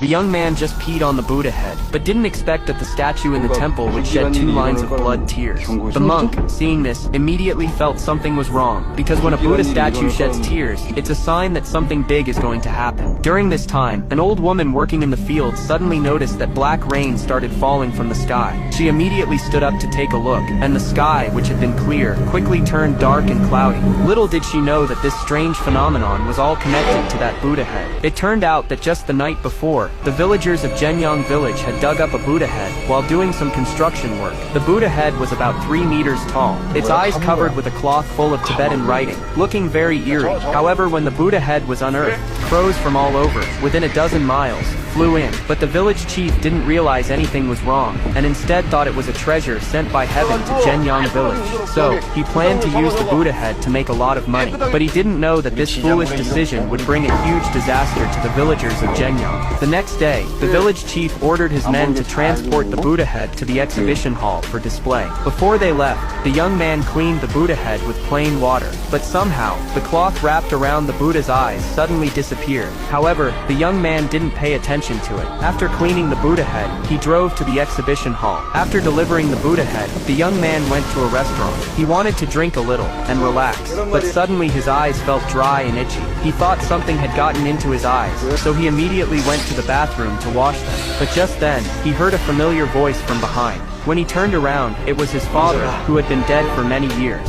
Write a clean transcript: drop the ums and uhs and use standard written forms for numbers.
The young man just peed on the Buddha head, but didn't expect that the statue in the temple would shed 2 lines of blood tears. The monk, seeing this, immediately felt something was wrong, because when a Buddha statue sheds tears, it's a sign that something big is going to happen. During this time, an old woman working in the field suddenly noticed that black rain started falling from the sky. She immediately stood up to take a look, and the sky, which had been clear, quickly turned dark and cloudy. Little did she know that this strange phenomenon was all connected to that Buddha head. It turned out that just the night before, the villagers of Jenyang village had dug up a Buddha head while doing some construction work. The Buddha head was about 3 meters tall, its eyes covered with a cloth full of Tibetan writing, looking very eerie. However, when the Buddha head was unearthed, crows from all over, within a dozen miles, flew in. But the village chief didn't realize anything was wrong, and instead thought it was a treasure sent by heaven to Jenyang village. So, he planned to use the Buddha head to make a lot of money, but he didn't know that this foolish decision would bring a huge disaster to the villagers of Jenyang. The next day, the village chief ordered his men to transport the Buddha head to the exhibition hall for display. Before they left, the young man cleaned the Buddha head with plain water, but somehow, the cloth wrapped around the Buddha's eyes suddenly disappeared. However, the young man didn't pay attention to it. After cleaning the Buddha head, he drove to the exhibition hall. After delivering the Buddha head, the young man went to a restaurant. He wanted to drink a little and relax, but suddenly his eyes felt dry and itchy. He thought something had gotten into his eyes, so he immediately went to the bathroom to wash them. But just then, he heard a familiar voice from behind. When he turned around, it was his father, who had been dead for many years.